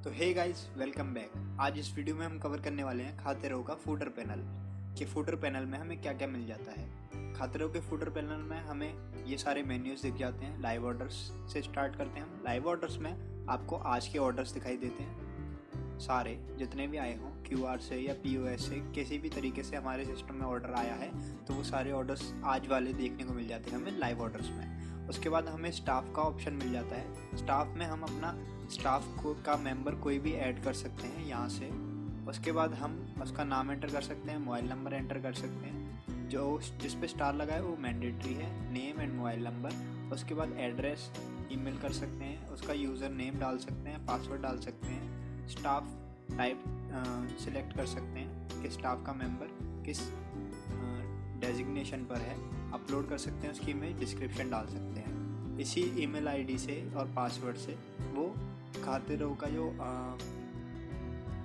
तो hey guys, welcome back. आज इस वीडियो में हम कवर करने वाले हैं खातेरों का फूटर पैनल कि फूटर पैनल में हमें क्या क्या मिल जाता है। खातेरों के फूटर पैनल में हमें ये सारे मेन्यूज दिख जाते हैं। लाइव ऑर्डर्स से स्टार्ट करते हैं हम। लाइव ऑर्डर्स में आपको आज के ऑर्डर्स दिखाई देते हैं, सारे जितने भी आए हों क्यूआर से या पीओएस से, किसी भी तरीके से हमारे सिस्टम में ऑर्डर आया है तो वो सारे ऑर्डर्स आज वाले देखने को मिल जाते हैं हमें लाइव ऑर्डर्स में। उसके बाद हमें स्टाफ का ऑप्शन मिल जाता है। स्टाफ में हम अपना स्टाफ को का मेंबर कोई भी ऐड कर सकते हैं यहाँ से। उसके बाद हम उसका नाम एंटर कर सकते हैं, मोबाइल नंबर एंटर कर सकते हैं। जो जिस पे स्टार लगा है वो मैंडेटरी है, नेम एंड मोबाइल नंबर। उसके बाद एड्रेस, ईमेल कर सकते हैं, उसका यूज़र नेम डाल सकते हैं, पासवर्ड डाल सकते हैं। स्टाफ टाइप सिलेक्ट कर सकते हैं कि स्टाफ का मेंबर किस डेजिग्नेशन पर है। अपलोड कर सकते हैं उसकी इमेज, डिस्क्रिप्शन डाल सकते हैं। इसी ईमेल आईडी से और पासवर्ड से वो खातेरों का जो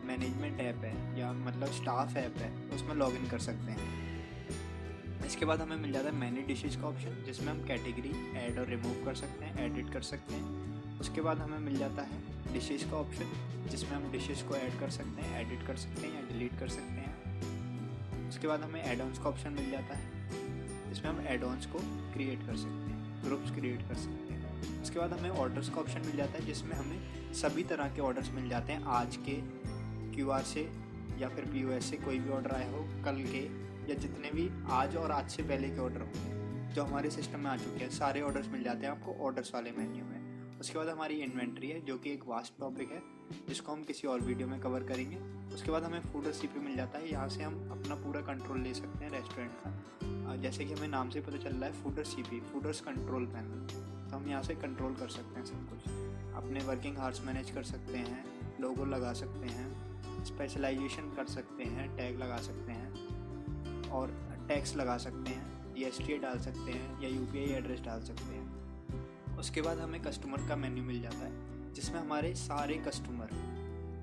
मैनेजमेंट ऐप है या मतलब स्टाफ ऐप है उसमें लॉगिन कर सकते हैं। इसके बाद हमें मिल जाता है मैनी डिशेज का ऑप्शन, जिसमें हम कैटेगरी ऐड और रिमूव कर सकते हैं, एडिट कर सकते हैं। उसके बाद हमें मिल जाता है डिशेज का ऑप्शन, जिसमें हम डिशेज को ऐड कर सकते हैं, एडिट कर सकते हैं या डिलीट कर सकते हैं। उसके बाद हमें एड ऑन्स का ऑप्शन मिल जाता है, जिसमें हम एड ऑन्स को क्रिएट कर सकते हैं, ग्रुप्स क्रिएट कर सकते हैं। उसके बाद हमें ऑर्डर्स का ऑप्शन मिल जाता है, जिसमें हमें सभी तरह के ऑर्डर्स मिल जाते हैं। आज के क्यूआर से या फिर पीओएस से कोई भी ऑर्डर आए हो, कल के या जितने भी आज और आज से पहले के ऑर्डर होंगे जो हमारे सिस्टम में आ चुके हैं, सारे ऑर्डर्स मिल जाते हैं आपको ऑर्डर्स वाले मेन्यू में। उसके बाद हमारी इन्वेंट्री है, जो कि एक वास्ट टॉपिक है जिसको हम किसी और वीडियो में कवर करेंगे। उसके बाद हमें फूडर सीपी मिल जाता है, यहाँ से हम अपना पूरा कंट्रोल ले सकते हैं रेस्टोरेंट का। जैसे कि हमें नाम से पता चल रहा है फूडर सीपी, फूडर्स कंट्रोल पैनल, तो हम यहाँ से कंट्रोल कर सकते हैं सब कुछ। अपने वर्किंग आवर्स मैनेज कर सकते हैं, लोगो लगा सकते हैं, स्पेशलाइजेशन कर सकते हैं, टैग लगा सकते हैं और टैक्स लगा सकते हैं, जीएसटी डाल सकते हैं या यूपीआई एड्रेस डाल सकते हैं। उसके बाद हमें कस्टमर का मेन्यू मिल जाता है, जिसमें हमारे सारे कस्टमर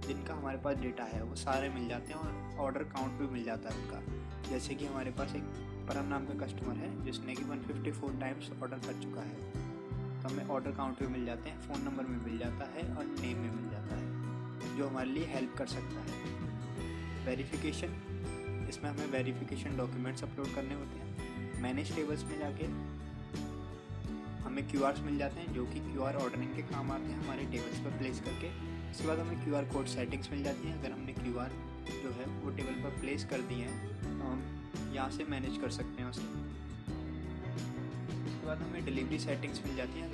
जिनका हमारे पास डेटा है वो सारे मिल जाते हैं और ऑर्डर काउंट भी मिल जाता है उनका। जैसे कि हमारे पास एक परम नाम का कस्टमर है जिसने कि 154 टाइम्स ऑर्डर कर चुका है, तो हमें ऑर्डर काउंट भी मिल जाते हैं, फ़ोन नंबर में मिल जाता है और नेम में मिल जाता है, जो हमारे लिए हेल्प कर सकता है। वेरिफिकेशन, इसमें हमें वेरिफिकेशन डॉक्यूमेंट्स अपलोड करने होते हैं। मैनेज टेबल्स में जाके हमें क्यूआर्स मिल जाते हैं, जो कि क्यूआर ऑर्डरिंग के काम आते हैं हमारे टेबल्स पर प्लेस करके। उसके बाद हमें क्यूआर कोड सेटिंग्स मिल जाती हैं। अगर हमने क्यूआर जो है वो टेबल पर प्लेस कर दिए हैं तो हम यहाँ से मैनेज कर सकते हैं उसे। उसके बाद हमें डिलीवरी सेटिंग्स मिल जाती हैं।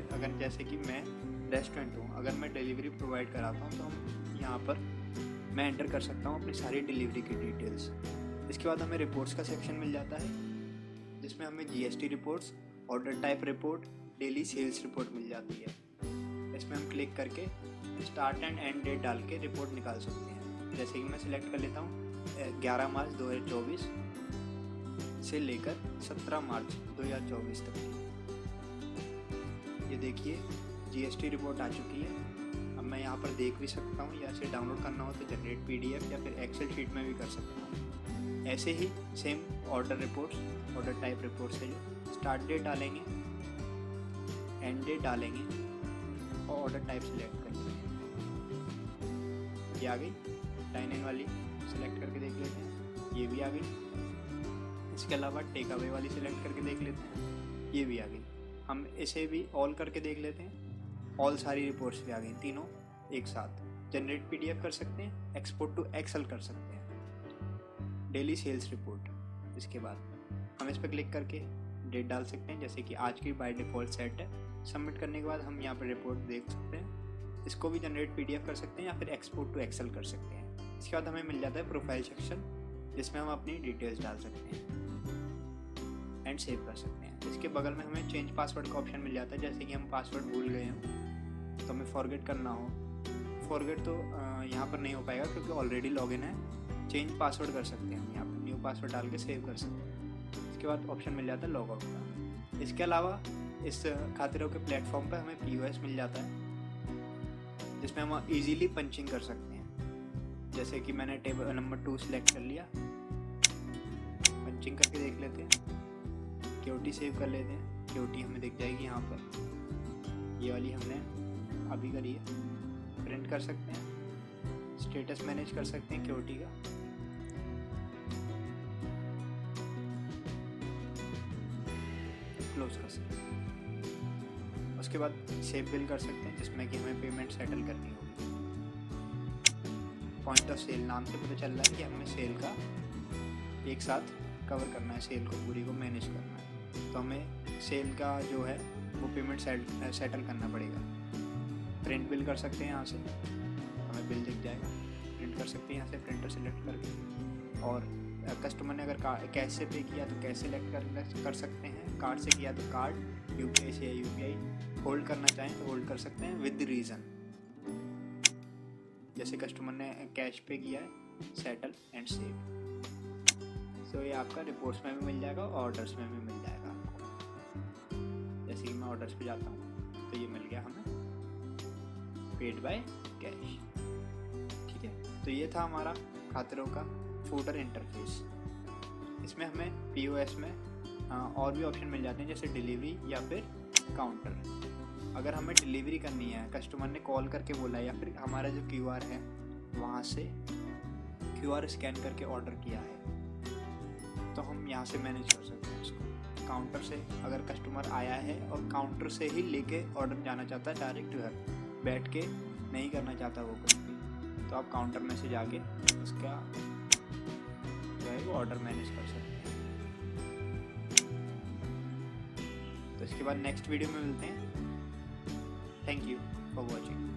अगर जैसे कि मैं रेस्टोरेंट हूँ, अगर मैं डिलीवरी प्रोवाइड कराता हूँ तो हम यहाँ पर मैं एंटर कर सकता हूँ अपनी सारी डिलीवरी की डिटेल्स। इसके बाद हमें रिपोर्ट्स का सेक्शन मिल जाता है, जिसमें हमें GST reports, order type report, daily sales report मिल जाती है। इसमें हम क्लिक करके स्टार्ट एंड एंड डेट डाल के रिपोर्ट निकाल सकते हैं। जैसे कि मैं सिलेक्ट कर लेता हूँ 11 मार्च 2024 से लेकर 17 मार्च 2024 तक की। ये देखिए जीएसटी रिपोर्ट आ चुकी है। अब मैं यहाँ पर देख भी सकता हूँ, या इसे डाउनलोड करना हो तो जनरेट पीडीएफ या फिर एक्सेल शीट में भी कर सकता हूँ। ऐसे ही same order reports, order type reports है, जो स्टार्ट डेट डालेंगे, एंड डेट डालेंगे और ऑर्डर टाइप सिलेक्ट कर लेंगे। ये आ गई। डाइन इन वाली सिलेक्ट करके देख लेते हैं, ये भी आ गई। इसके अलावा टेक अवे वाली सिलेक्ट करके देख लेते हैं, ये भी आ गई। हम इसे भी ऑल करके देख लेते हैं, ऑल सारी रिपोर्ट्स भी आ गई तीनों एक साथ। जनरेट पीडीएफ कर सकते हैं, एक्सपोर्ट टू एक्सेल कर सकते हैं। डेली सेल्स रिपोर्ट, इसके बाद हम इस पर क्लिक करके डेट डाल सकते हैं, जैसे कि आज की बाय डिफ़ॉल्ट सेट है। सबमिट करने के बाद हम यहाँ पर रिपोर्ट देख सकते हैं। इसको भी जनरेट पीडीएफ कर सकते हैं या फिर एक्सपोर्ट टू एक्सेल कर सकते हैं। इसके बाद हमें मिल जाता है प्रोफाइल सेक्शन, जिसमें हम अपनी डिटेल्स डाल सकते हैं एंड सेव कर सकते हैं। इसके बगल में हमें चेंज पासवर्ड का ऑप्शन मिल जाता है। जैसे कि हम पासवर्ड भूल गए हों तो हमें फॉरगेट करना हो, फॉरगेट तो यहाँ पर नहीं हो पाएगा क्योंकि ऑलरेडी लॉगिन है। चेंज पासवर्ड कर सकते हैं हम, यहाँ पर न्यू पासवर्ड डाल के सेव कर सकते हैं। इसके बाद ऑप्शन मिल जाता है लॉग आउट का। इसके अलावा इस खातेरों के प्लेटफॉर्म पर हमें पीओएस मिल जाता है, जिसमें हम इजीली पंचिंग कर सकते हैं। जैसे कि मैंने टेबल नंबर 2 सिलेक्ट कर लिया, पंचिंग करके देख लेते हैं, क्यूटी सेव कर लेते हैं। क्यूटी हमें दिख जाएगी यहाँ पर, ये वाली हमने अभी करी है। प्रिंट कर सकते हैं, स्टेटस मैनेज कर सकते हैं क्यूटी का, क्लोज कर सकते हैं। उसके बाद सेव बिल कर सकते हैं जिसमें कि हमें पेमेंट सेटल करनी होगी। पॉइंट ऑफ सेल नाम से पता चल रहा है कि हमें सेल का एक साथ कवर करना है, सेल को पूरी को मैनेज करना है, तो हमें सेल का जो है वो पेमेंट सेटल करना पड़ेगा। प्रिंट बिल कर सकते हैं यहाँ से, हमें बिल दिख जाएगा, प्रिंट कर सकते हैं यहाँ से प्रिंटर सेलेक्ट करके। और कस्टमर ने अगर कैश से पे किया तो कैश सेलेक्ट कर सकते हैं, कार्ड से किया तो कार्ड, यूपीआई से या यूपीआई, होल्ड करना चाहें तो होल्ड कर सकते हैं विद रीज़न। जैसे कस्टमर ने कैश पे किया है, सेटल एंड सेव। तो ये आपका रिपोर्ट्स में भी मिल जाएगा, ऑर्डर्स में भी मिल जाएगा आपको। जैसे कि मैं ऑर्डर्स पे जाता हूँ तो ये मिल गया हमें पेड बाय कैश। ठीक है, तो ये था हमारा खातिरों का फूटर इंटरफेस। इसमें हमें पीओएस में और भी ऑप्शन मिल जाते हैं जैसे डिलीवरी या फिर काउंटर। अगर हमें डिलीवरी करनी है, कस्टमर ने कॉल करके बोला या फिर हमारा जो क्यूआर है वहाँ से क्यूआर स्कैन करके ऑर्डर किया है, तो हम यहाँ से मैनेज कर सकते हैं उसको। काउंटर से अगर कस्टमर आया है और काउंटर से ही लेके ऑर्डर जाना चाहता है डायरेक्ट घर, बैठ के नहीं करना चाहता वो कुछ भी, तो आप काउंटर में से जाके उसका जो है वो ऑर्डर मैनेज कर सकते हैं। तो इसके बाद नेक्स्ट वीडियो में मिलते हैं। Thank you for watching.